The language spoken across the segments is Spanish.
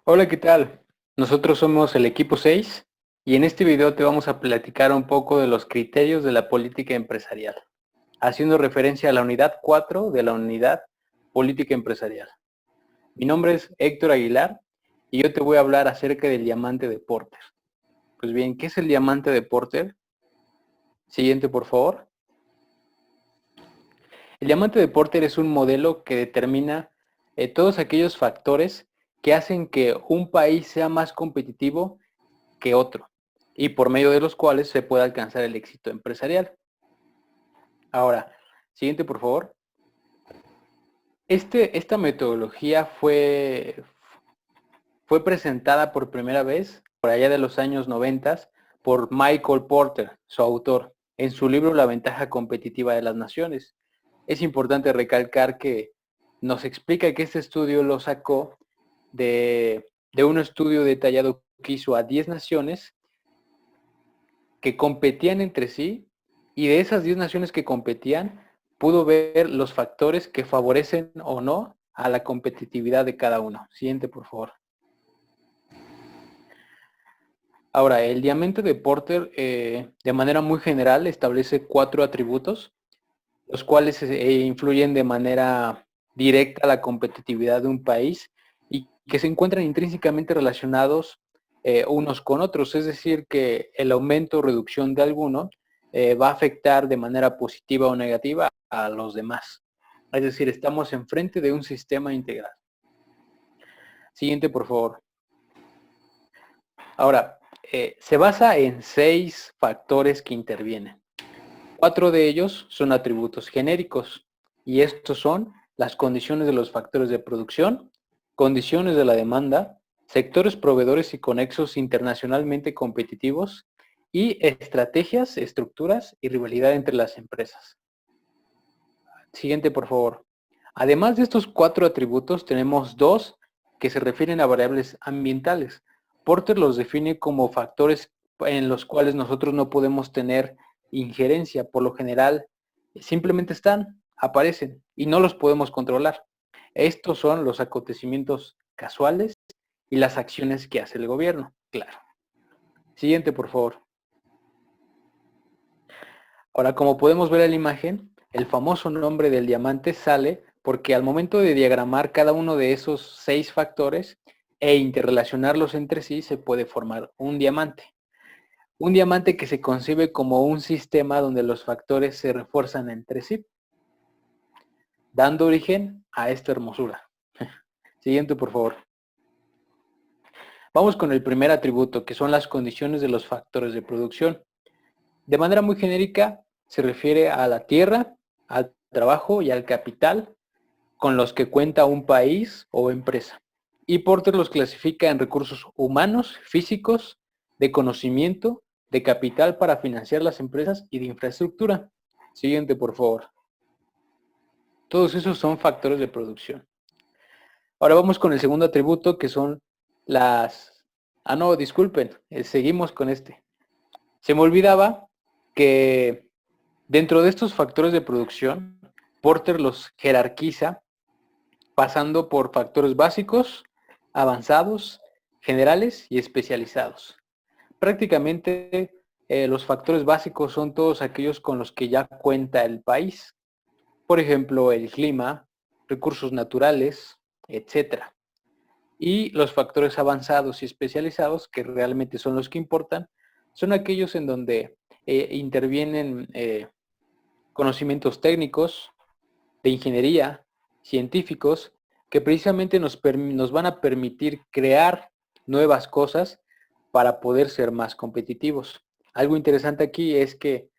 Hola, ¿qué tal? Nosotros somos el equipo 6 y en este video te vamos a platicar un poco de los criterios de la política empresarial, haciendo referencia a la unidad 4 de la unidad política empresarial. Mi nombre es Héctor Aguilar y yo te voy a hablar acerca del diamante de Porter. Pues bien, ¿qué es el diamante de Porter? Siguiente, por favor. El diamante de Porter es un modelo que determina todos aquellos factores que hacen que un país sea más competitivo que otro, y por medio de los cuales se puede alcanzar el éxito empresarial. Ahora, siguiente por favor. Esta metodología fue presentada por primera vez por allá de los años 90 por Michael Porter, su autor, en su libro La ventaja competitiva de las naciones. Es importante recalcar que nos explica que este estudio lo sacó de un estudio detallado que hizo a 10 naciones que competían entre sí, y de esas 10 naciones que competían, pudo ver los factores que favorecen o no a la competitividad de cada uno. Siguiente, por favor. Ahora, el diamante de Porter, de manera muy general, establece 4 atributos, los cuales influyen de manera directa a la competitividad de un país y que se encuentran intrínsecamente relacionados unos con otros, es decir, que el aumento o reducción de alguno va a afectar de manera positiva o negativa a los demás. Es decir, estamos enfrente de un sistema integral. Siguiente, por favor. Ahora, se basa en 6 factores que intervienen. 4 de ellos son atributos genéricos y estos son las condiciones de los factores de producción, condiciones de la demanda, sectores proveedores y conexos internacionalmente competitivos y estrategias, estructuras y rivalidad entre las empresas. Siguiente, por favor. Además de estos 4 atributos, tenemos 2 que se refieren a variables ambientales. Porter los define como factores en los cuales nosotros no podemos tener injerencia. Por lo general, simplemente están, aparecen y no los podemos controlar. Estos son los acontecimientos casuales y las acciones que hace el gobierno. Claro. Siguiente, por favor. Ahora, como podemos ver en la imagen, el famoso nombre del diamante sale porque al momento de diagramar cada uno de esos 6 factores e interrelacionarlos entre sí, se puede formar un diamante. Un diamante que se concibe como un sistema donde los factores se refuerzan entre sí, dando origen a esta hermosura. Siguiente, por favor. Vamos con el primer atributo, que son las condiciones de los factores de producción. De manera muy genérica, se refiere a la tierra, al trabajo y al capital con los que cuenta un país o empresa. Y Porter los clasifica en recursos humanos, físicos, de conocimiento, de capital para financiar las empresas y de infraestructura. Siguiente, por favor. Todos esos son factores de producción. Ahora vamos con el segundo atributo, que son las... Ah, no, disculpen, seguimos con este. Se me olvidaba que dentro de estos factores de producción, Porter los jerarquiza pasando por factores básicos, avanzados, generales y especializados. Prácticamente los factores básicos son todos aquellos con los que ya cuenta el país. Por ejemplo, el clima, recursos naturales, etcétera. Y los factores avanzados y especializados, que realmente son los que importan, son aquellos en donde intervienen conocimientos técnicos, de ingeniería, científicos, que precisamente nos van a permitir crear nuevas cosas para poder ser más competitivos. Algo interesante aquí es que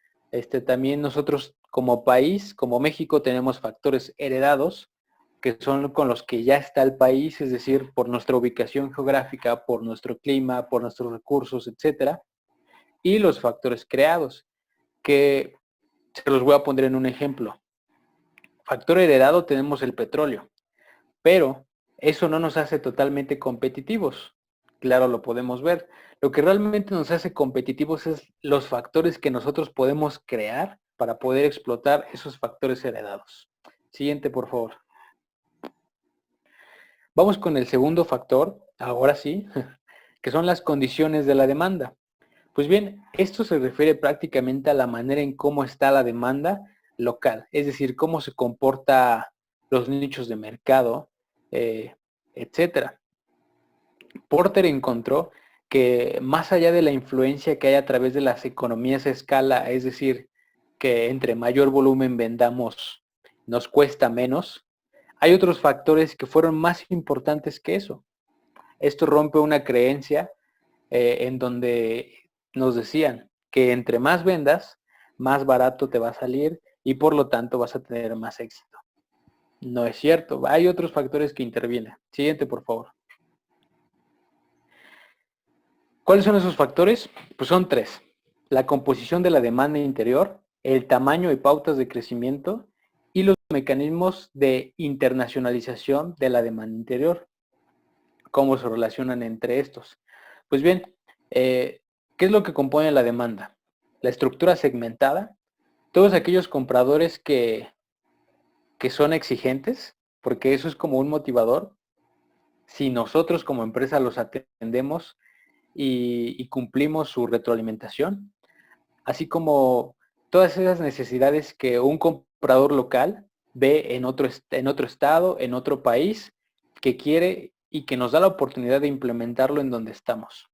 también nosotros como país, como México, tenemos factores heredados que son con los que ya está el país, es decir, por nuestra ubicación geográfica, por nuestro clima, por nuestros recursos, etcétera, y los factores creados, que se los voy a poner en un ejemplo. Factor heredado tenemos el petróleo, pero eso no nos hace totalmente competitivos. Claro, lo podemos ver. Lo que realmente nos hace competitivos es los factores que nosotros podemos crear para poder explotar esos factores heredados. Siguiente, por favor. Vamos con el segundo factor, ahora sí, que son las condiciones de la demanda. Pues bien, esto se refiere prácticamente a la manera en cómo está la demanda local, es decir, cómo se comporta los nichos de mercado, etcétera. Porter encontró que más allá de la influencia que hay a través de las economías a escala, es decir, que entre mayor volumen vendamos nos cuesta menos, hay otros factores que fueron más importantes que eso. Esto rompe una creencia en donde nos decían que entre más vendas, más barato te va a salir y por lo tanto vas a tener más éxito. No es cierto, hay otros factores que intervienen. Siguiente, por favor. ¿Cuáles son esos factores? Pues son tres. La composición de la demanda interior, el tamaño y pautas de crecimiento y los mecanismos de internacionalización de la demanda interior. ¿Cómo se relacionan entre estos? Pues bien, ¿qué es lo que compone la demanda? La estructura segmentada, todos aquellos compradores que son exigentes, porque eso es como un motivador. Si nosotros como empresa los atendemos y cumplimos su retroalimentación, así como todas esas necesidades que un comprador local ve en otro estado, en otro país, que quiere y que nos da la oportunidad de implementarlo en donde estamos.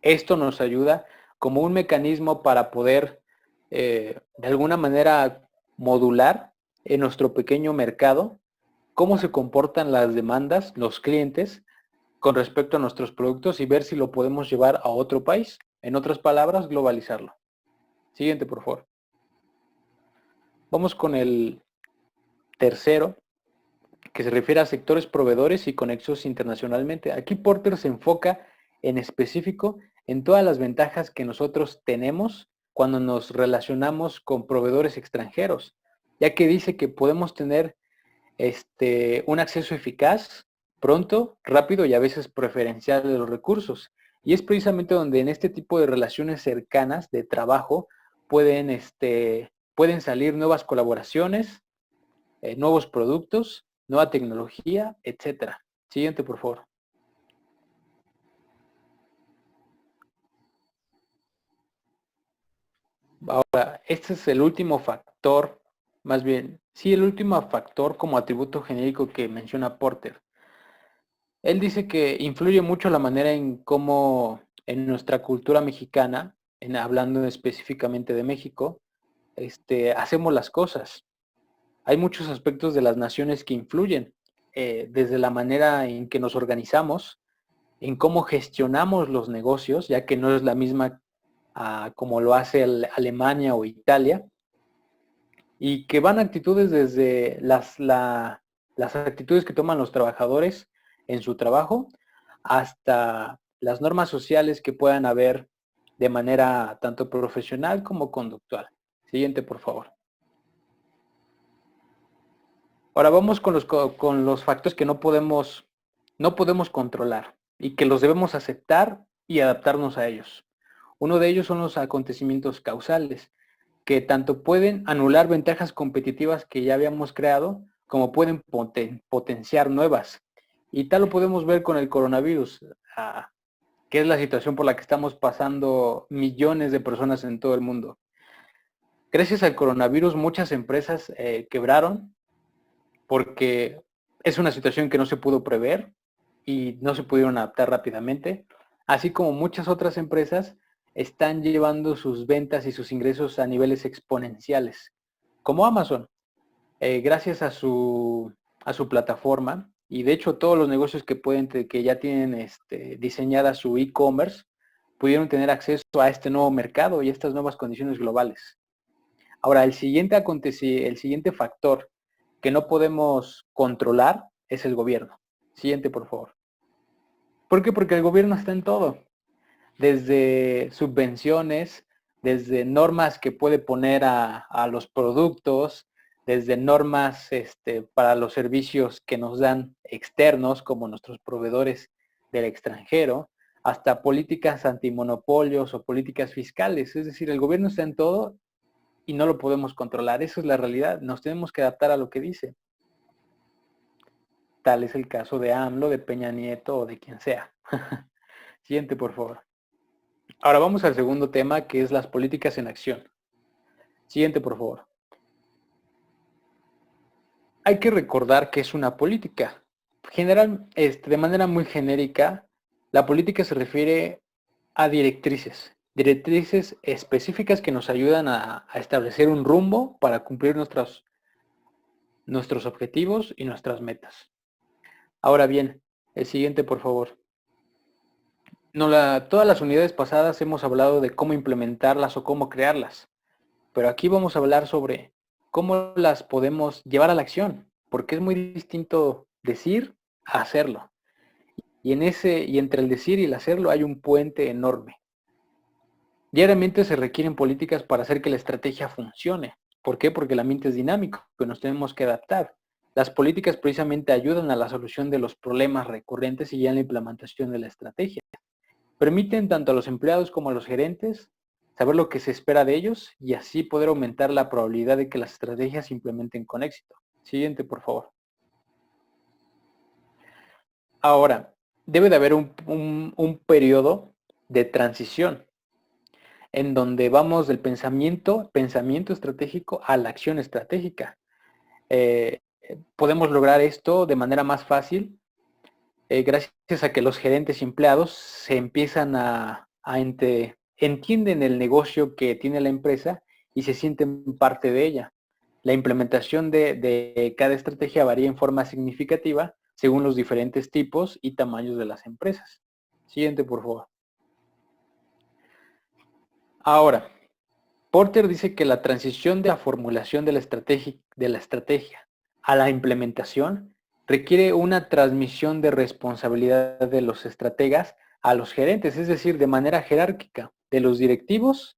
Esto nos ayuda como un mecanismo para poder, de alguna manera, modular en nuestro pequeño mercado cómo se comportan las demandas, los clientes, con respecto a nuestros productos y ver si lo podemos llevar a otro país. En otras palabras, globalizarlo. Siguiente, por favor. Vamos con el tercero, que se refiere a sectores proveedores y conexos internacionalmente. Aquí Porter se enfoca en específico en todas las ventajas que nosotros tenemos cuando nos relacionamos con proveedores extranjeros, ya que dice que podemos tener un acceso eficaz, pronto, rápido y a veces preferencial de los recursos. Y es precisamente donde en este tipo de relaciones cercanas de trabajo pueden salir nuevas colaboraciones, nuevos productos, nueva tecnología, etcétera. Siguiente, por favor. Ahora, este es el último factor, más bien, sí, el último factor como atributo genérico que menciona Porter. Él dice que influye mucho la manera en cómo en nuestra cultura mexicana, hablando específicamente de México, hacemos las cosas. Hay muchos aspectos de las naciones que influyen, desde la manera en que nos organizamos, en cómo gestionamos los negocios, ya que no es la misma como lo hace Alemania o Italia, y que van actitudes desde las actitudes que toman los trabajadores en su trabajo hasta las normas sociales que puedan haber de manera tanto profesional como conductual. Siguiente, por favor. Ahora vamos con los factores que no podemos controlar y que los debemos aceptar y adaptarnos a ellos. Uno de ellos son los acontecimientos causales, que tanto pueden anular ventajas competitivas que ya habíamos creado, como pueden potenciar nuevas. Y tal lo podemos ver con el coronavirus, que es la situación por la que estamos pasando millones de personas en todo el mundo. Gracias al coronavirus muchas empresas quebraron porque es una situación que no se pudo prever y no se pudieron adaptar rápidamente, así como muchas otras empresas están llevando sus ventas y sus ingresos a niveles exponenciales, como Amazon, gracias a su plataforma, y de hecho todos los negocios que ya tienen diseñada su e-commerce, pudieron tener acceso a este nuevo mercado y a estas nuevas condiciones globales. Ahora, el siguiente factor que no podemos controlar es el gobierno. Siguiente, por favor. ¿Por qué? Porque el gobierno está en todo. Desde subvenciones, desde normas que puede poner a los productos, desde normas para los servicios que nos dan externos, como nuestros proveedores del extranjero, hasta políticas antimonopolios o políticas fiscales. Es decir, el gobierno está en todo y no lo podemos controlar. Esa es la realidad. Nos tenemos que adaptar a lo que dice. tal es el caso de AMLO, de Peña Nieto o de quien sea. Siguiente, por favor. Ahora vamos al segundo tema, que es las políticas en acción. Siguiente, por favor. Hay que recordar que es una política. De manera muy genérica, la política se refiere a directrices específicas que nos ayudan a establecer un rumbo para cumplir nuestros objetivos y nuestras metas. Ahora bien, el siguiente, por favor. Todas las unidades pasadas hemos hablado de cómo implementarlas o cómo crearlas, pero aquí vamos a hablar sobre cómo las podemos llevar a la acción, porque es muy distinto decir a hacerlo. Y entre el decir y el hacerlo hay un puente enorme. Diariamente se requieren políticas para hacer que la estrategia funcione. ¿Por qué? Porque el ambiente es dinámico, que nos tenemos que adaptar. Las políticas precisamente ayudan a la solución de los problemas recurrentes y ya en la implementación de la estrategia. Permiten tanto a los empleados como a los gerentes saber lo que se espera de ellos y así poder aumentar la probabilidad de que las estrategias se implementen con éxito. Siguiente, por favor. Ahora, debe de haber un periodo de transición en donde vamos del pensamiento estratégico a la acción estratégica. Podemos lograr esto de manera más fácil gracias a que los gerentes y empleados se empiezan entienden el negocio que tiene la empresa y se sienten parte de ella. La implementación de cada estrategia varía en forma significativa según los diferentes tipos y tamaños de las empresas. Siguiente, por favor. Ahora, Porter dice que la transición de la formulación de la estrategia a la implementación requiere una transmisión de responsabilidad de los estrategas a los gerentes, es decir, de manera jerárquica, de los directivos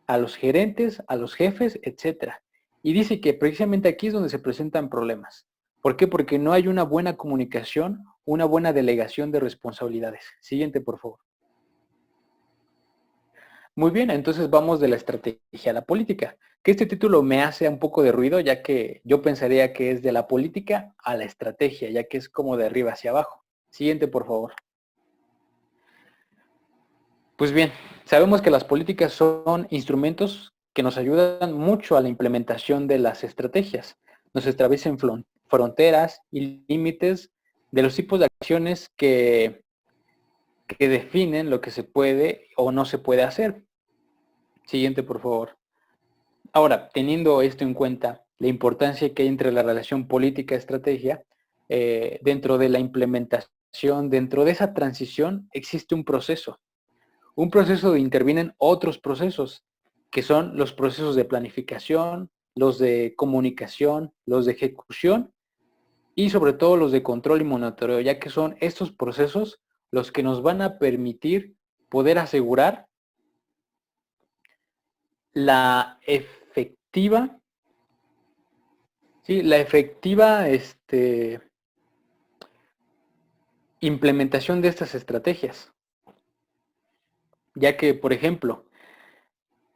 a los gerentes, a los jefes, etc. Y dice que precisamente aquí es donde se presentan problemas. ¿Por qué? Porque no hay una buena comunicación, una buena delegación de responsabilidades. Siguiente, por favor. Muy bien, entonces vamos de la estrategia a la política. Que este título me hace un poco de ruido, ya que yo pensaría que es de la política a la estrategia, ya que es como de arriba hacia abajo. Siguiente, por favor. Pues bien, sabemos que las políticas son instrumentos que nos ayudan mucho a la implementación de las estrategias. Nos establecen fronteras y límites de los tipos de acciones que definen lo que se puede o no se puede hacer. Siguiente, por favor. Ahora, teniendo esto en cuenta, la importancia que hay entre la relación política-estrategia, dentro de la implementación, dentro de esa transición, existe un proceso donde intervienen otros procesos, que son los procesos de planificación, los de comunicación, los de ejecución y sobre todo los de control y monitoreo, ya que son estos procesos los que nos van a permitir poder asegurar la efectiva implementación de estas estrategias. Ya que, por ejemplo,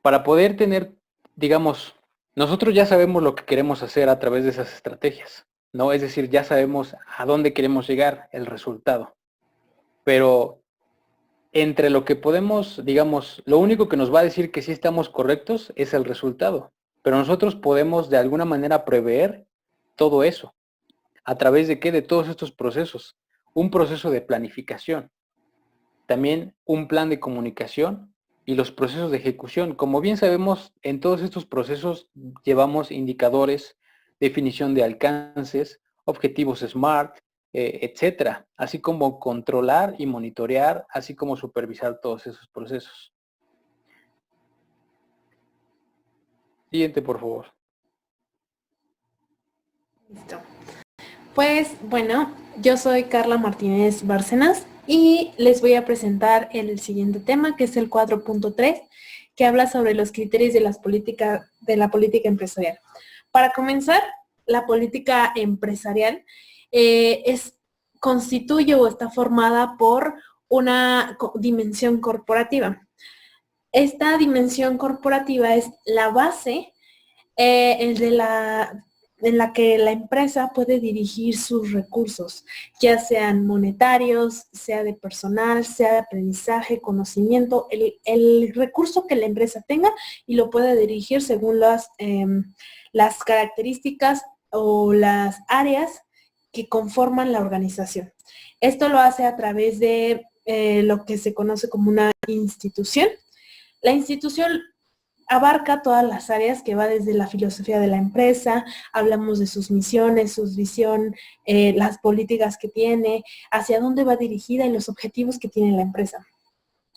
para poder tener, digamos, nosotros ya sabemos lo que queremos hacer a través de esas estrategias, ¿no? Es decir, ya sabemos a dónde queremos llegar, el resultado. Pero entre lo que podemos, digamos, lo único que nos va a decir que sí estamos correctos es el resultado. Pero nosotros podemos de alguna manera prever todo eso. ¿A través de qué? De todos estos procesos. Un proceso de planificación, también un plan de comunicación y los procesos de ejecución. Como bien sabemos, en todos estos procesos llevamos indicadores, definición de alcances, objetivos SMART, etcétera, así como controlar y monitorear, así como supervisar todos esos procesos. Siguiente, por favor. Listo. Pues bueno, yo soy Carla Martínez Bárcenas y les voy a presentar el siguiente tema, que es el 4.3, que habla sobre los criterios de la política empresarial. Para comenzar, la política empresarial constituye o está formada por una dimensión corporativa. Esta dimensión corporativa es la base en la que la empresa puede dirigir sus recursos, ya sean monetarios, sea de personal, sea de aprendizaje, conocimiento, el recurso que la empresa tenga y lo puede dirigir según las características o las áreas que conforman la organización. Esto lo hace a través de lo que se conoce como una institución. La institución abarca todas las áreas que va desde la filosofía de la empresa, hablamos de sus misiones, su visión, las políticas que tiene, hacia dónde va dirigida y los objetivos que tiene la empresa.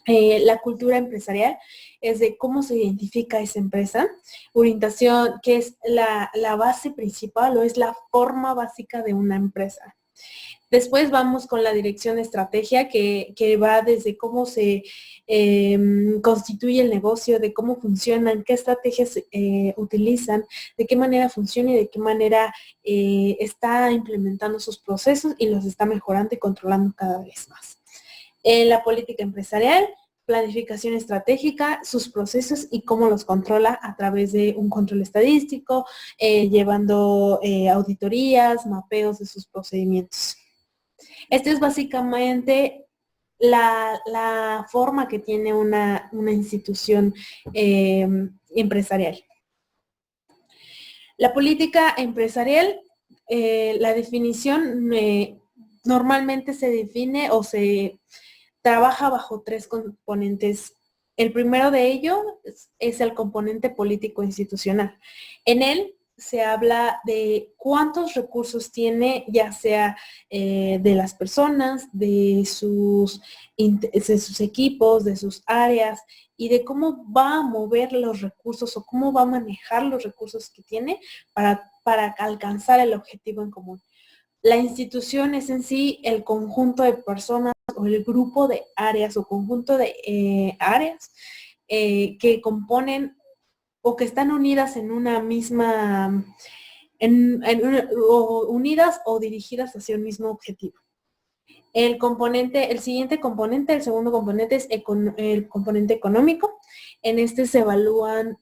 La cultura empresarial es de cómo se identifica esa empresa, orientación, que es la base principal o es la forma básica de una empresa. Después vamos con la dirección de estrategia que va desde cómo se constituye el negocio, de cómo funcionan, qué estrategias utilizan, de qué manera funciona y de qué manera está implementando sus procesos y los está mejorando y controlando cada vez más. La política empresarial, planificación estratégica, sus procesos y cómo los controla a través de un control estadístico, llevando auditorías, mapeos de sus procedimientos. Esta es básicamente la forma que tiene una institución empresarial. La política empresarial, la definición normalmente se define o se trabaja bajo 3 componentes. El primero de ellos es el componente político institucional. En él se habla de cuántos recursos tiene, ya sea de las personas, de sus equipos, de sus áreas, y de cómo va a mover los recursos o cómo va a manejar los recursos que tiene para alcanzar el objetivo en común. La institución es en sí el conjunto de personas o el grupo de áreas o conjunto de áreas que componen o que están unidas en una misma, o unidas o dirigidas hacia un mismo objetivo. El siguiente componente, el segundo componente es el componente económico. En este se evalúan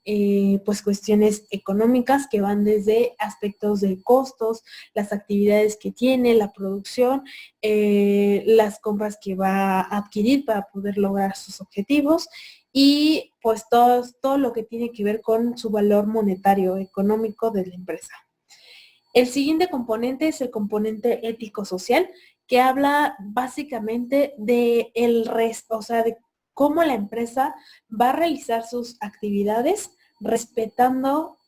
pues cuestiones económicas que van desde aspectos de costos, las actividades que tiene, la producción, las compras que va a adquirir para poder lograr sus objetivos y pues todo lo que tiene que ver con su valor monetario económico de la empresa. El siguiente componente es el componente ético-social, que habla básicamente de de cómo la empresa va a realizar sus actividades respetando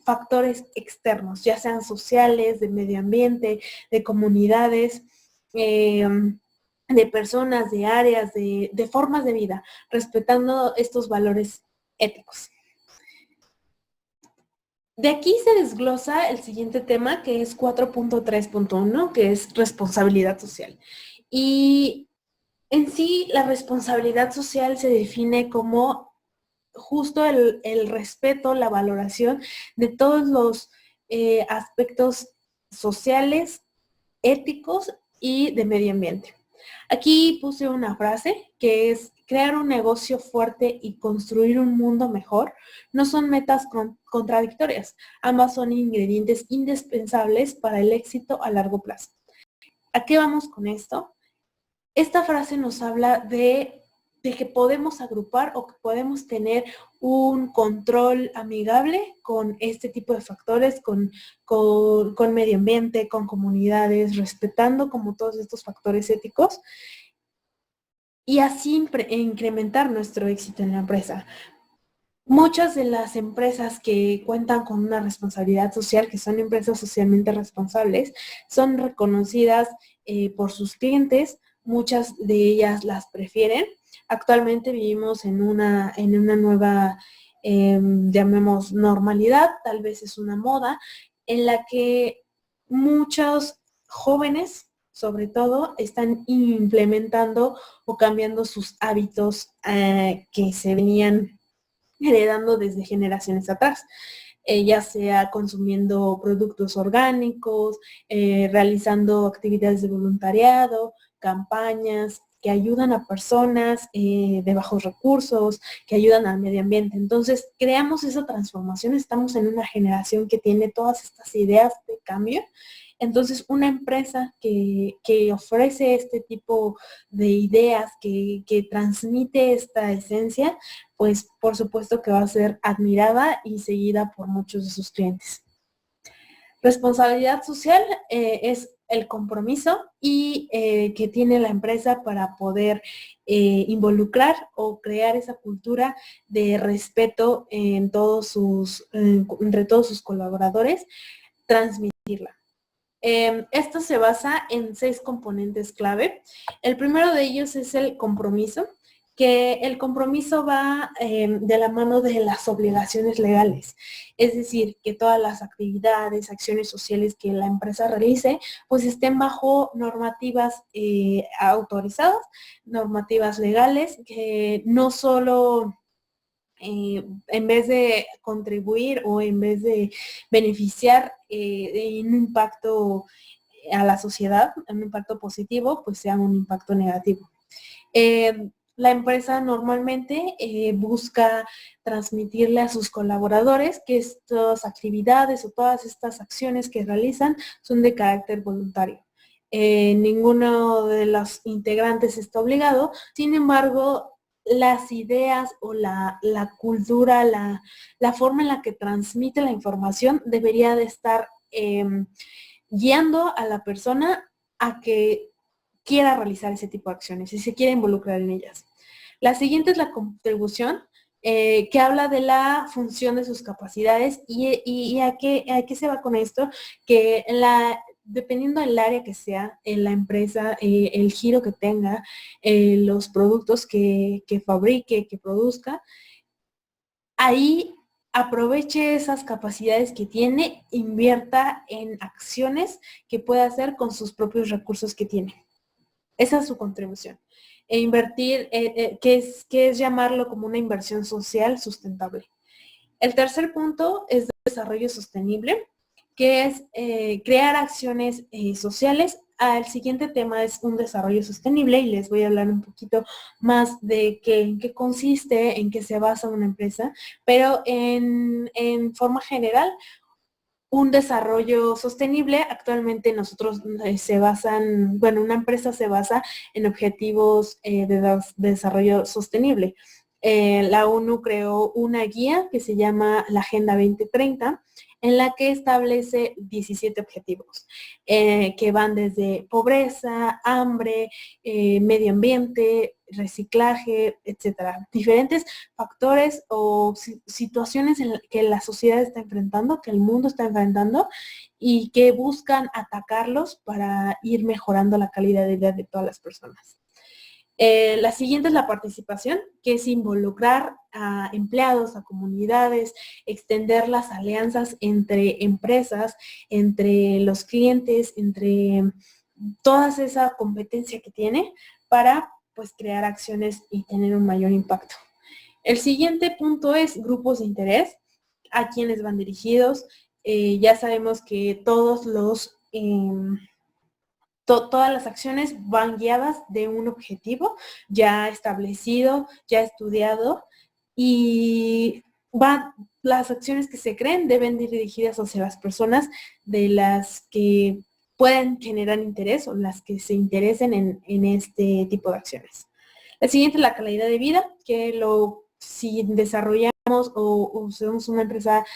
factores externos, ya sean sociales, de medio ambiente, de comunidades, de personas, de áreas, de formas de vida, respetando estos valores éticos. De aquí se desglosa el siguiente tema, que es 4.3.1, que es responsabilidad social. Y en sí, la responsabilidad social se define como justo el respeto, la valoración de todos los aspectos sociales, éticos y de medio ambiente. Aquí puse una frase que es: crear un negocio fuerte y construir un mundo mejor no son metas contradictorias. Ambas son ingredientes indispensables para el éxito a largo plazo. ¿A qué vamos con esto? Esta frase nos habla de que podemos agrupar o que podemos tener un control amigable con este tipo de factores, con medio ambiente, con comunidades, respetando como todos estos factores éticos y así incrementar nuestro éxito en la empresa. Muchas de las empresas que cuentan con una responsabilidad social, que son empresas socialmente responsables, son reconocidas por sus clientes. Muchas de ellas las prefieren. Actualmente vivimos en una nueva, llamemos normalidad, tal vez es una moda, en la que muchos jóvenes, sobre todo, están implementando o cambiando sus hábitos que se venían heredando desde generaciones atrás. Ya sea consumiendo productos orgánicos, realizando actividades de voluntariado, campañas, que ayudan a personas de bajos recursos, que ayudan al medio ambiente. Entonces, creamos esa transformación, estamos en una generación que tiene todas estas ideas de cambio. Entonces, una empresa que ofrece este tipo de ideas, que transmite esta esencia, pues por supuesto que va a ser admirada y seguida por muchos de sus clientes. Responsabilidad social es el compromiso y que tiene la empresa para poder involucrar o crear esa cultura de respeto entre todos sus colaboradores, transmitirla. Esto se basa en 6 componentes clave. El primero de ellos es el compromiso, que el compromiso va de la mano de las obligaciones legales. Es decir, que todas las actividades, acciones sociales que la empresa realice, pues estén bajo normativas autorizadas, normativas legales, que no solo en vez de contribuir o en vez de beneficiar un impacto a la sociedad, un impacto positivo, pues sea un impacto negativo. La empresa normalmente busca transmitirle a sus colaboradores que estas actividades o todas estas acciones que realizan son de carácter voluntario. Ninguno de los integrantes está obligado, sin embargo, las ideas o la cultura, la forma en la que transmite la información debería de estar guiando a la persona a que quiera realizar ese tipo de acciones y se quiera involucrar en ellas. La siguiente es la contribución, que habla de la función de sus capacidades y a qué se va con esto, que dependiendo del área que sea, en la empresa, el giro que tenga, los productos que fabrique, que produzca, ahí aproveche esas capacidades que tiene, invierta en acciones que pueda hacer con sus propios recursos que tiene. Esa es su contribución. E invertir, que es llamarlo como una inversión social sustentable. El tercer punto es desarrollo sostenible, que es crear acciones sociales. El siguiente tema es un desarrollo sostenible y les voy a hablar un poquito más de en qué consiste, en qué se basa una empresa, pero en forma general, un desarrollo sostenible, actualmente nosotros una empresa se basa en objetivos de desarrollo sostenible. La ONU creó una guía que se llama la Agenda 2030, en la que establece 17 objetivos, que van desde pobreza, hambre, medio ambiente, reciclaje, etcétera. Diferentes factores o situaciones en que la sociedad está enfrentando, que el mundo está enfrentando y que buscan atacarlos para ir mejorando la calidad de vida de todas las personas. La siguiente es la participación, que es involucrar a empleados, a comunidades, extender las alianzas entre empresas, entre los clientes, entre toda esa competencia que tiene para pues crear acciones y tener un mayor impacto. El siguiente punto es grupos de interés, a quienes van dirigidos. Ya sabemos que todas las acciones van guiadas de un objetivo ya establecido, ya estudiado, y las acciones que se creen deben ir dirigidas hacia las personas de las que pueden generar interés o las que se interesen en este tipo de acciones. La siguiente es la calidad de vida, que si desarrollamos o somos una empresa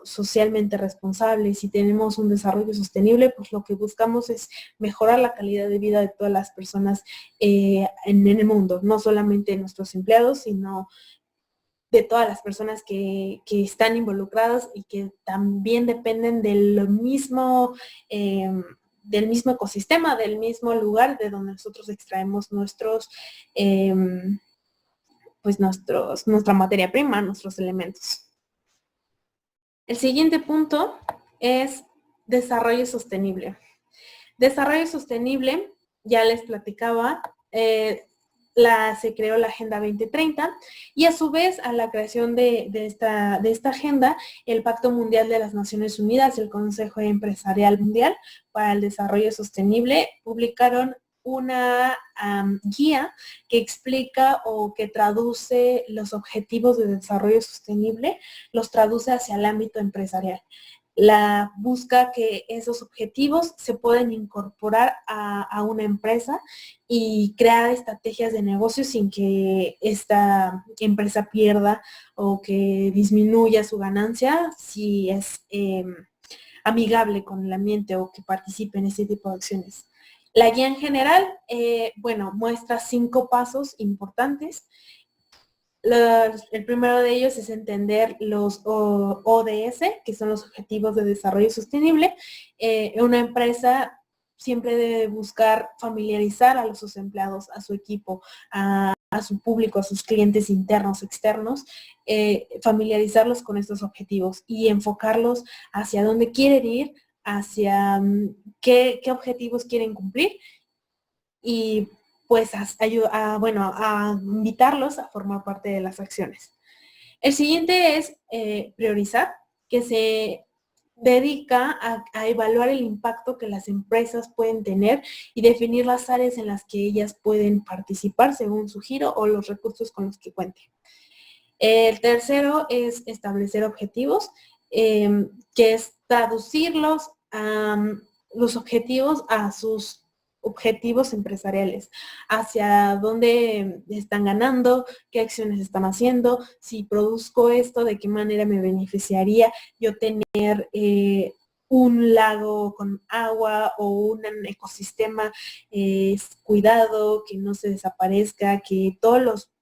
socialmente responsable, si tenemos un desarrollo sostenible, pues lo que buscamos es mejorar la calidad de vida de todas las personas en el mundo, no solamente de nuestros empleados, sino de todas las personas que están involucradas y que también dependen del mismo ecosistema, del mismo lugar de donde nosotros extraemos nuestra materia prima, nuestros elementos. El siguiente punto es desarrollo sostenible. Desarrollo sostenible, ya les platicaba, se creó la Agenda 2030 y a su vez a la creación de esta agenda, el Pacto Mundial de las Naciones Unidas y el Consejo Empresarial Mundial para el Desarrollo Sostenible publicaron una guía que explica o que traduce los objetivos de desarrollo sostenible, los traduce hacia el ámbito empresarial. La busca que esos objetivos se pueden incorporar a una empresa y crear estrategias de negocio sin que esta empresa pierda o que disminuya su ganancia si es amigable con el ambiente o que participe en este tipo de acciones. La guía en general, muestra 5 pasos importantes. El primero de ellos es entender los ODS, que son los Objetivos de Desarrollo Sostenible. Una empresa siempre debe buscar familiarizar a sus empleados, a su equipo, a su público, a sus clientes internos, externos, familiarizarlos con estos objetivos y enfocarlos hacia dónde quieren ir, hacia qué objetivos quieren cumplir y pues a invitarlos a formar parte de las acciones. El siguiente es priorizar, que se dedica a evaluar el impacto que las empresas pueden tener y definir las áreas en las que ellas pueden participar según su giro o los recursos con los que cuenten. El tercero es establecer objetivos, que es traducirlos los objetivos a sus objetivos empresariales, hacia dónde están ganando, qué acciones están haciendo, si produzco esto, de qué manera me beneficiaría yo tener un lago con agua o un ecosistema cuidado, que no se desaparezca, que todos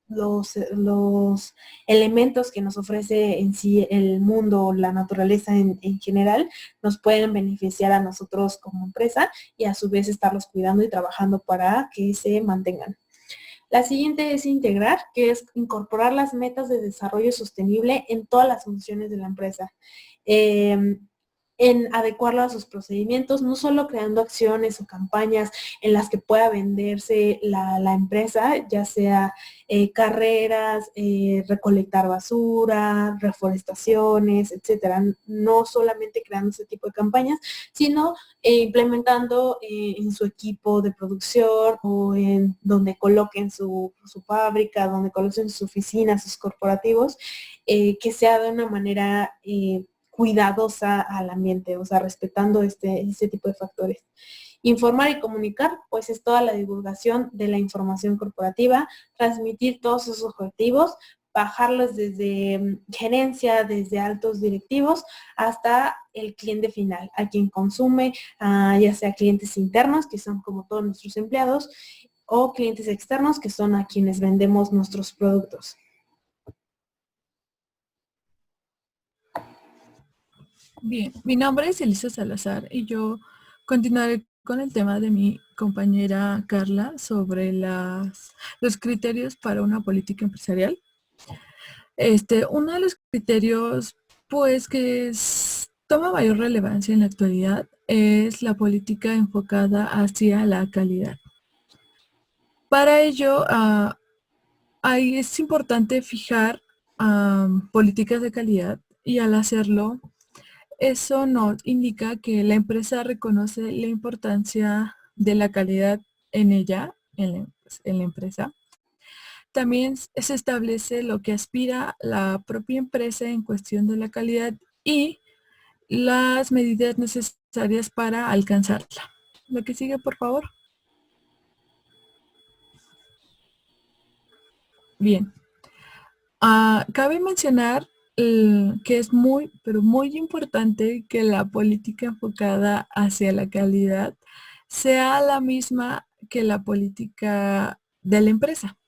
los elementos que nos ofrece en sí el mundo, la naturaleza en general, nos pueden beneficiar a nosotros como empresa y a su vez estarlos cuidando y trabajando para que se mantengan. La siguiente es integrar, que es incorporar las metas de desarrollo sostenible en todas las funciones de la empresa. En adecuarlo a sus procedimientos, no solo creando acciones o campañas en las que pueda venderse la empresa, ya sea carreras, recolectar basura, reforestaciones, etcétera. No solamente creando ese tipo de campañas, sino implementando en su equipo de producción o en donde coloquen su fábrica, donde coloquen sus oficinas, sus corporativos, que sea de una manera cuidadosa al ambiente, o sea, respetando este tipo de factores. Informar y comunicar, pues es toda la divulgación de la información corporativa, transmitir todos esos objetivos, bajarlos desde gerencia, desde altos directivos, hasta el cliente final, a quien consume, ya sea clientes internos, que son como todos nuestros empleados, o clientes externos, que son a quienes vendemos nuestros productos. Bien, mi nombre es Elisa Salazar y yo continuaré con el tema de mi compañera Carla sobre los criterios para una política empresarial. Uno de los criterios, pues, toma mayor relevancia en la actualidad es la política enfocada hacia la calidad. Para ello, es importante fijar políticas de calidad y al hacerlo, eso nos indica que la empresa reconoce la importancia de la calidad en ella, en la empresa. También se establece lo que aspira la propia empresa en cuestión de la calidad y las medidas necesarias para alcanzarla. Lo que sigue, por favor. Bien. Cabe mencionar que es muy, pero muy importante que la política enfocada hacia la calidad sea la misma que la política de la empresa.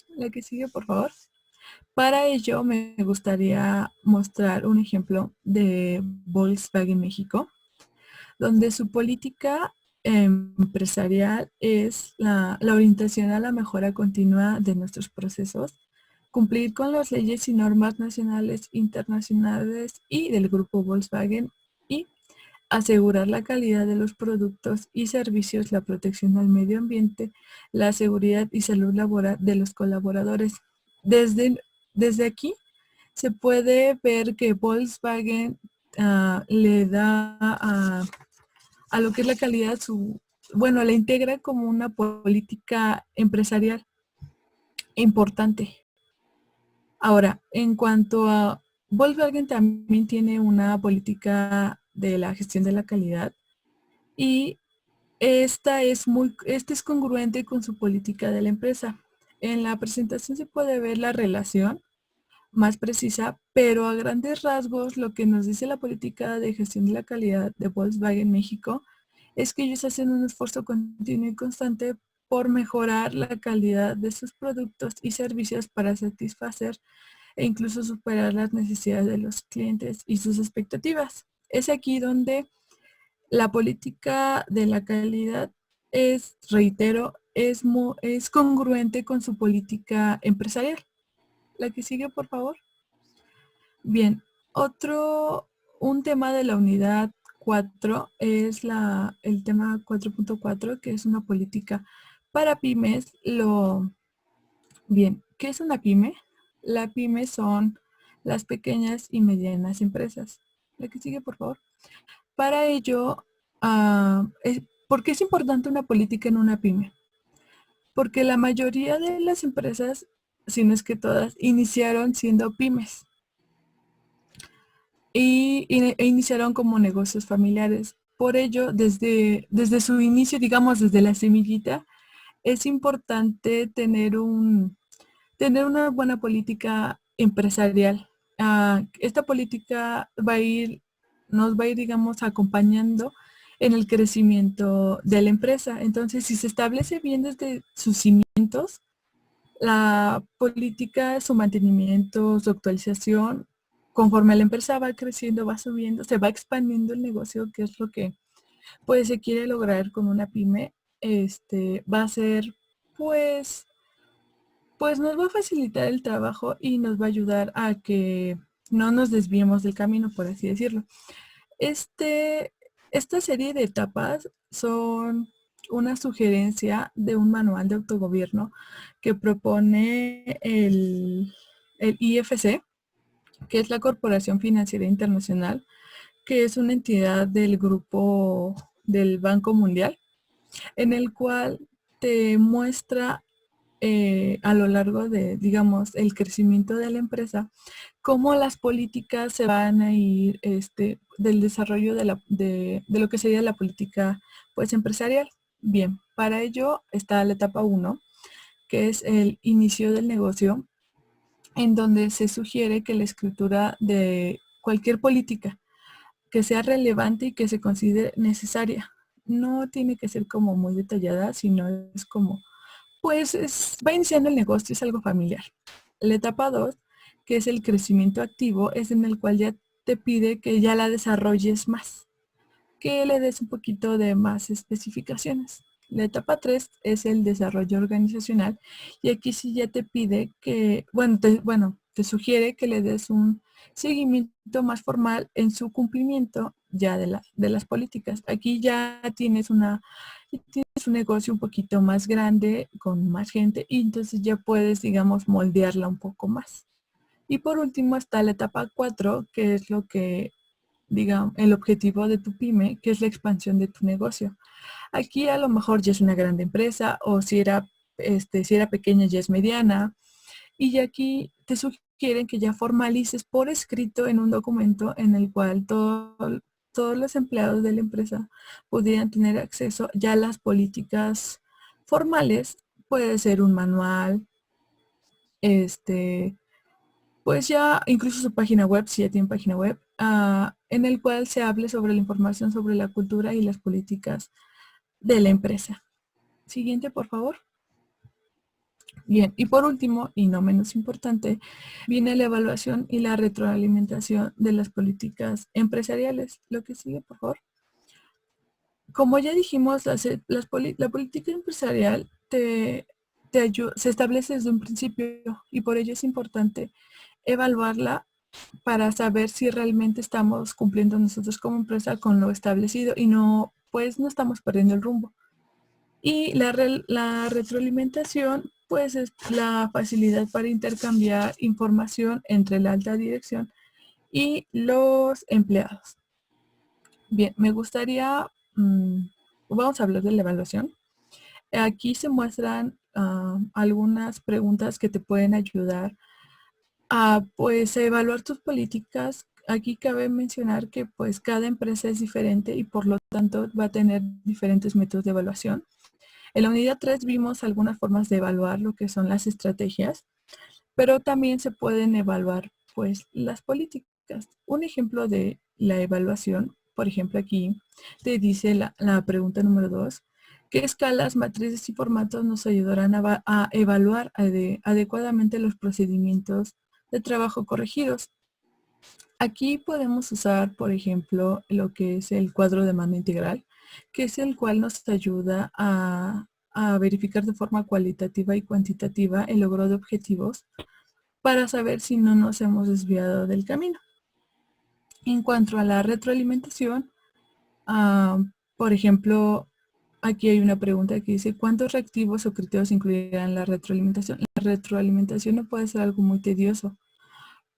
La que sigue, por favor. Para ello me gustaría mostrar un ejemplo de Volkswagen México, donde su política empresarial es la orientación a la mejora continua de nuestros procesos, cumplir con las leyes y normas nacionales, internacionales y del grupo Volkswagen y asegurar la calidad de los productos y servicios, la protección al medio ambiente, la seguridad y salud laboral de los colaboradores. Desde aquí se puede ver que Volkswagen le da a lo que es la calidad bueno, la integra como una política empresarial importante. Ahora, en cuanto a Volkswagen, también tiene una política de la gestión de la calidad y esta es congruente con su política de la empresa. En la presentación se puede ver la relación más precisa, pero a grandes rasgos lo que nos dice la política de gestión de la calidad de Volkswagen México es que ellos hacen un esfuerzo continuo y constante por mejorar la calidad de sus productos y servicios para satisfacer e incluso superar las necesidades de los clientes y sus expectativas. Es aquí donde la política de la calidad es, reitero, es congruente con su política empresarial. La que sigue, por favor. Bien, un tema de la unidad 4 es el tema 4.4, que es una política para pymes. Bien, ¿qué es una pyme? La pyme son las pequeñas y medianas empresas. La que sigue, por favor. Para ello, ¿por qué es importante una política en una pyme? Porque la mayoría de las empresas, si no es que todas, iniciaron siendo pymes e iniciaron como negocios familiares. Por ello, desde su inicio, digamos desde la semillita, es importante tener una buena política empresarial. Esta política nos va a ir, digamos, acompañando en el crecimiento de la empresa. Entonces, si se establece bien desde sus cimientos, la política, su mantenimiento, su actualización, conforme la empresa va creciendo, va subiendo, se va expandiendo el negocio, que es lo que pues se quiere lograr con una pyme, va a ser pues pues nos va a facilitar el trabajo y nos va a ayudar a que no nos desviemos del camino, por así decirlo. Este, esta serie de etapas son una sugerencia de un manual de autogobierno que propone el IFC, que es la Corporación Financiera Internacional, que es una entidad del grupo del Banco Mundial, en el cual te muestra a lo largo de, digamos, el crecimiento de la empresa, cómo las políticas se van a ir del desarrollo de lo que sería la política pues empresarial. Bien, para ello está la etapa 1, que es el inicio del negocio, en donde se sugiere que la escritura de cualquier política que sea relevante y que se considere necesaria, no tiene que ser como muy detallada, sino es como pues va iniciando el negocio, es algo familiar. La etapa 2, que es el crecimiento activo, es en el cual ya te pide que ya la desarrolles más, que le des un poquito de más especificaciones. La etapa 3 es el desarrollo organizacional y aquí sí ya te pide que, te sugiere que le des un seguimiento más formal en su cumplimiento ya de las políticas. Aquí ya tienes un negocio un poquito más grande, con más gente, y entonces ya puedes, digamos, moldearla un poco más. Y por último está la etapa 4, que es lo que, digamos, el objetivo de tu pyme, que es la expansión de tu negocio. Aquí a lo mejor ya es una grande empresa, o si era pequeña ya es mediana, y aquí te sugieren que ya formalices por escrito en un documento en el cual todos los empleados de la empresa pudieran tener acceso ya a las políticas formales. Puede ser un manual, pues ya incluso su página web, si ya tiene página web, en el cual se hable sobre la información sobre la cultura y las políticas de la empresa. Siguiente, por favor. Bien, y por último, y no menos importante, viene la evaluación y la retroalimentación de las políticas empresariales. Lo que sigue, por favor. Como ya dijimos, la política empresarial se establece desde un principio y por ello es importante evaluarla para saber si realmente estamos cumpliendo nosotros como empresa con lo establecido y no estamos perdiendo el rumbo. Y la retroalimentación, pues es la facilidad para intercambiar información entre la alta dirección y los empleados. Bien, me gustaría vamos a hablar de la evaluación. Aquí se muestran algunas preguntas que te pueden ayudar a pues a evaluar tus políticas. Aquí cabe mencionar que pues cada empresa es diferente y por lo tanto va a tener diferentes métodos de evaluación. En la unidad 3 vimos algunas formas de evaluar lo que son las estrategias, pero también se pueden evaluar pues las políticas. Un ejemplo de la evaluación, por ejemplo aquí te dice la pregunta número 2, ¿qué escalas, matrices y formatos nos ayudarán a evaluar adecuadamente los procedimientos de trabajo corregidos? Aquí podemos usar, por ejemplo, lo que es el cuadro de mando integral, que es el cual nos ayuda a verificar de forma cualitativa y cuantitativa el logro de objetivos para saber si no nos hemos desviado del camino. En cuanto a la retroalimentación, por ejemplo, aquí hay una pregunta que dice, ¿cuántos reactivos o criterios incluirán la retroalimentación? La retroalimentación no puede ser algo muy tedioso,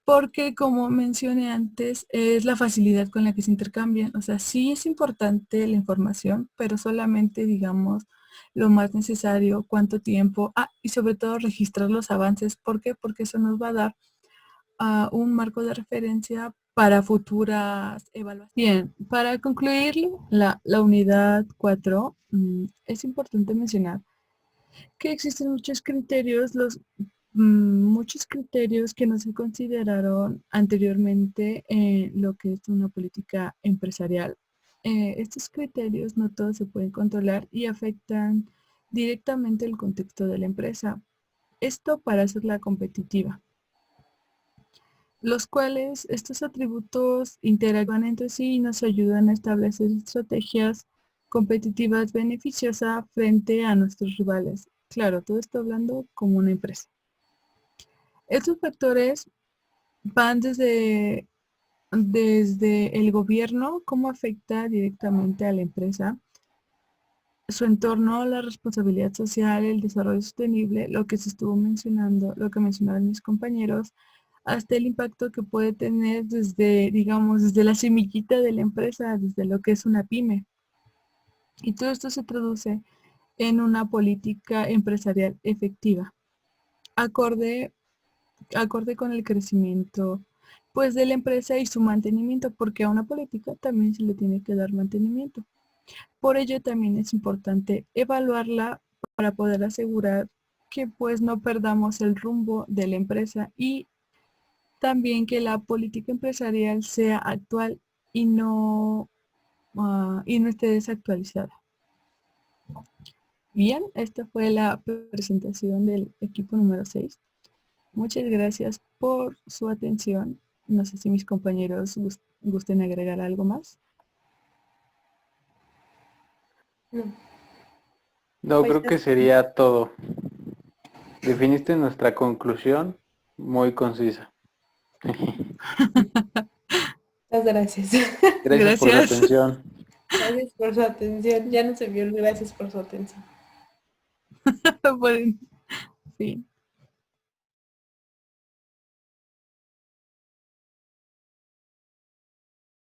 porque como mencioné antes, es la facilidad con la que se intercambian. O sea, sí es importante la información, pero solamente, digamos, lo más necesario, cuánto tiempo, y sobre todo registrar los avances. ¿Por qué? Porque eso nos va a dar un marco de referencia para futuras evaluaciones. Bien, para concluir la unidad 4, es importante mencionar que existen muchos criterios que no se consideraron anteriormente en lo que es una política empresarial. Estos criterios no todos se pueden controlar y afectan directamente el contexto de la empresa. Esto para hacerla competitiva, los cuales estos atributos interactúan entre sí y nos ayudan a establecer estrategias competitivas beneficiosas frente a nuestros rivales. Claro, todo esto hablando como una empresa. Estos factores van desde el gobierno, cómo afecta directamente a la empresa, su entorno, la responsabilidad social, el desarrollo sostenible, lo que se estuvo mencionando, lo que mencionaron mis compañeros, hasta el impacto que puede tener desde, digamos, desde la semillita de la empresa, desde lo que es una pyme. Y todo esto se traduce en una política empresarial efectiva, acorde con el crecimiento pues de la empresa y su mantenimiento, porque a una política también se le tiene que dar mantenimiento. Por ello también es importante evaluarla para poder asegurar que pues no perdamos el rumbo de la empresa y también que la política empresarial sea actual y no esté desactualizada. Bien, esta fue la presentación del equipo número 6. Muchas gracias por su atención. No sé si mis compañeros gusten agregar algo más. No, Pues creo que sería todo. Definiste nuestra conclusión muy concisa. muchas gracias. Gracias por su Gracias. atención. Gracias por su atención. Ya no se vio, gracias por su atención. Bueno, fin.